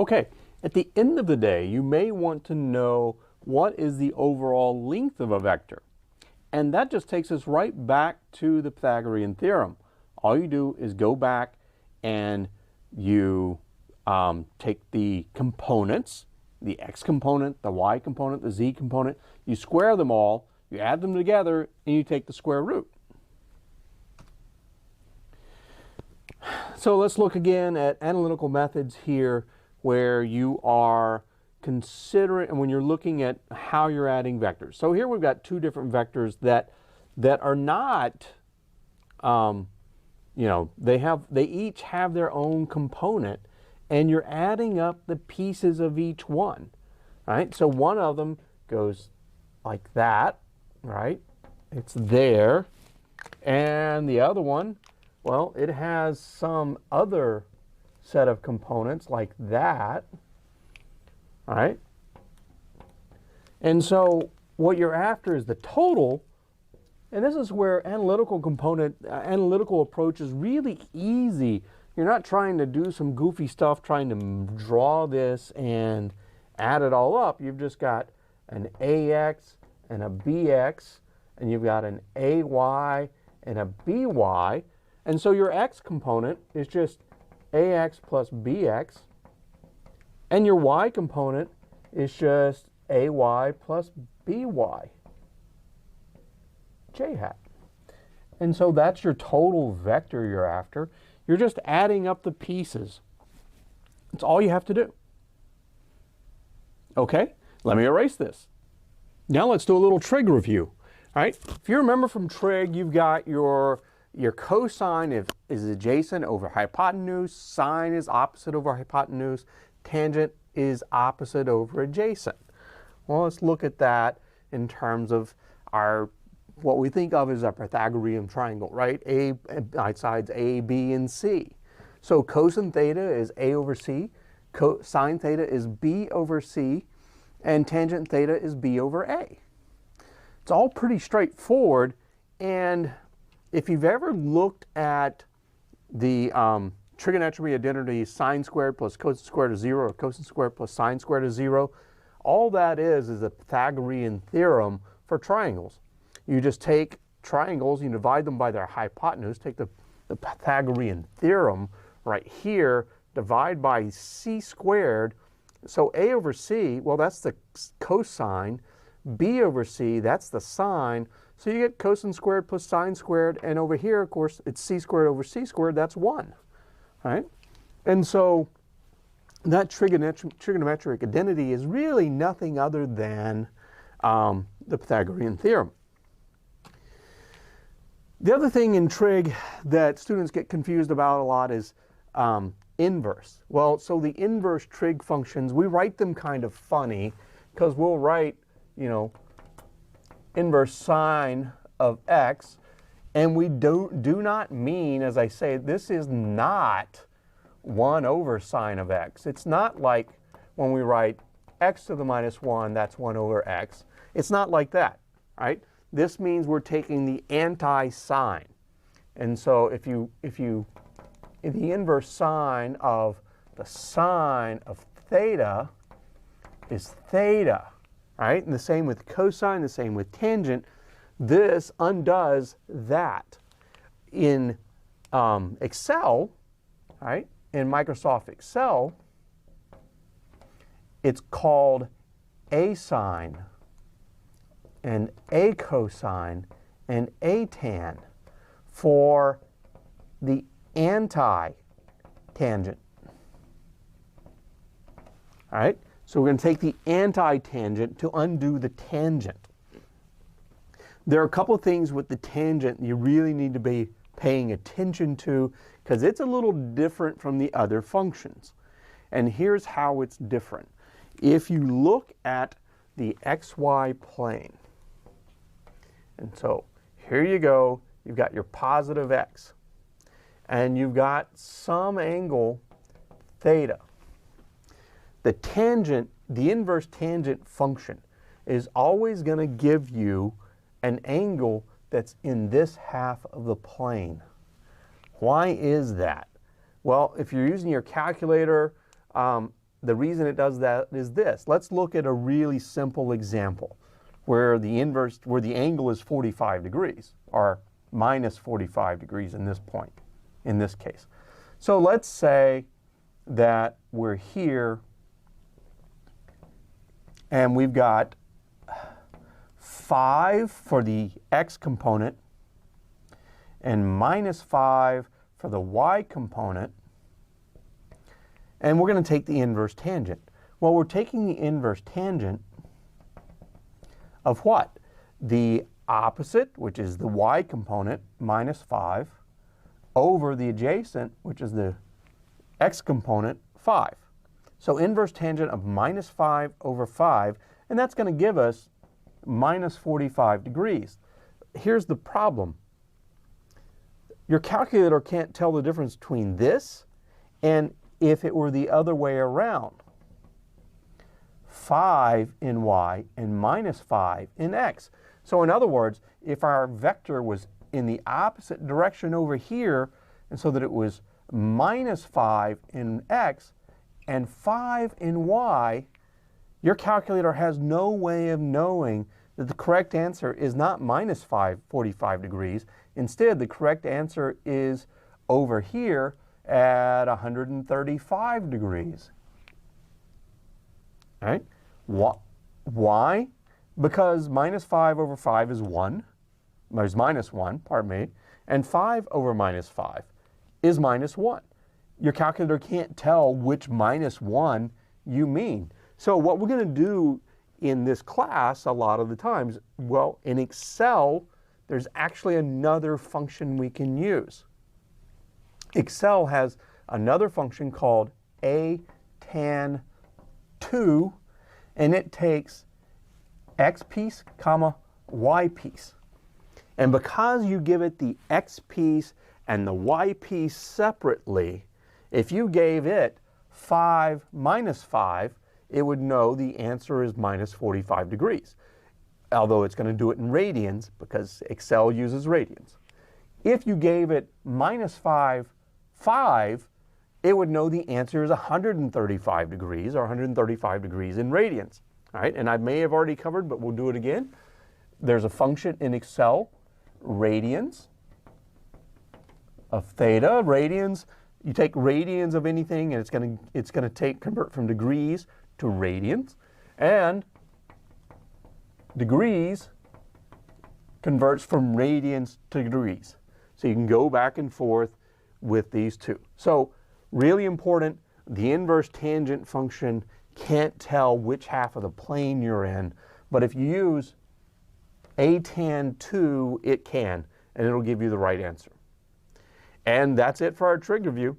Okay, at the end of the day, you may want to know what is the overall length of a vector. And that just takes us right back to the Pythagorean theorem. All you do is go back and you take the components, the x component, the y component, the z component, you square them all, you add them together, and you take the square root. So let's look again at analytical methods here where you are considering, and when you're looking at how you're adding vectors. So here we've got two different vectors that are not, they each have their own component, and you're adding up the pieces of each one, right? So one of them goes like that, right? It's there, and the other one, well, it has some other set of components like that, all right? And so what you're after is the total, and this is where analytical approach is really easy. You're not trying to do some goofy stuff, trying to draw this and add it all up. You've just got an AX and a BX, and you've got an AY and a BY. And so your x component is just ax plus bx, and your y component is just ay plus by, j hat. And so that's your total vector you're after. You're just adding up the pieces. That's all you have to do. Okay, let me erase this. Now let's do a little trig review. All right, if you remember from trig, you've got your cosine is adjacent over hypotenuse, sine is opposite over hypotenuse, tangent is opposite over adjacent. Well, let's look at that in terms of what we think of as a Pythagorean triangle, right? Sides A, B, and C. So cosine theta is A over C, sine theta is B over C, and tangent theta is B over A. It's all pretty straightforward, and if you've ever looked at the trigonometry identity sine squared plus cosine squared is 0, or cosine squared plus sine squared is 0, all that is a Pythagorean theorem for triangles. You just take triangles, you divide them by their hypotenuse, take the Pythagorean theorem right here, divide by c squared. So a over c, well, that's the cosine. B over c, that's the sine. So you get cosine squared plus sine squared, and over here, of course, it's c squared over c squared, that's 1, right? And so that trigonometric identity is really nothing other than the Pythagorean theorem. The other thing in trig that students get confused about a lot is inverse. Well, so the inverse trig functions, we write them kind of funny because we'll write, inverse sine of x, and we do not mean, as I say, this is not 1 over sine of x. It's not like when we write x to the minus 1, that's 1 over x. It's not like that, right? This means we're taking the anti-sign. And so if the inverse sine of the sine of theta is theta, right? And the same with cosine, the same with tangent. This undoes that. In Excel, right? In Microsoft Excel, it's called a sine and a cosine and a tan for the anti-tangent. All right? So we're going to take the anti-tangent to undo the tangent. There are a couple of things with the tangent you really need to be paying attention to because it's a little different from the other functions. And here's how it's different. If you look at the xy plane, and so here you go, you've got your positive x, and you've got some angle theta. The tangent, the inverse tangent function, is always going to give you an angle that's in this half of the plane. Why is that? Well, if you're using your calculator, the reason it does that is this. Let's look at a really simple example where the angle is 45 degrees, or minus 45 degrees in this point, in this case. So let's say that we're here and we've got 5 for the x component and minus 5 for the y component. And we're going to take the inverse tangent. Well, we're taking the inverse tangent of what? The opposite, which is the y component, minus 5, over the adjacent, which is the x component, 5. So inverse tangent of minus 5 over 5, and that's going to give us minus 45 degrees. Here's the problem. Your calculator can't tell the difference between this and if it were the other way around. 5 in y and minus 5 in x. So in other words, if our vector was in the opposite direction over here, and so that it was minus 5 in x and 5 in y, your calculator has no way of knowing that the correct answer is not minus 45 degrees. Instead, the correct answer is over here at 135 degrees. All right? Why? Because minus 5 over 5 is 1. There's minus 1, pardon me. And 5 over minus 5 is minus 1. Your calculator can't tell which minus 1 you mean. So what we're going to do in this class a lot of the times, well, in Excel, there's actually another function we can use. Excel has another function called tan2, and it takes x piece, comma, y piece. And because you give it the x piece and the y piece separately, if you gave it 5 minus 5, it would know the answer is minus 45 degrees. Although it's going to do it in radians because Excel uses radians. If you gave it minus 5, it would know the answer is 135 degrees, or 135 degrees in radians. All right, and I may have already covered, but we'll do it again. There's a function in Excel, radians of theta. Radians, you take radians of anything, and it's going to convert from degrees to radians, and degrees converts from radians to degrees. So you can go back and forth with these two. So really important, the inverse tangent function can't tell which half of the plane you're in, but if you use tan2, it can, and it'll give you the right answer. And that's it for our trig review.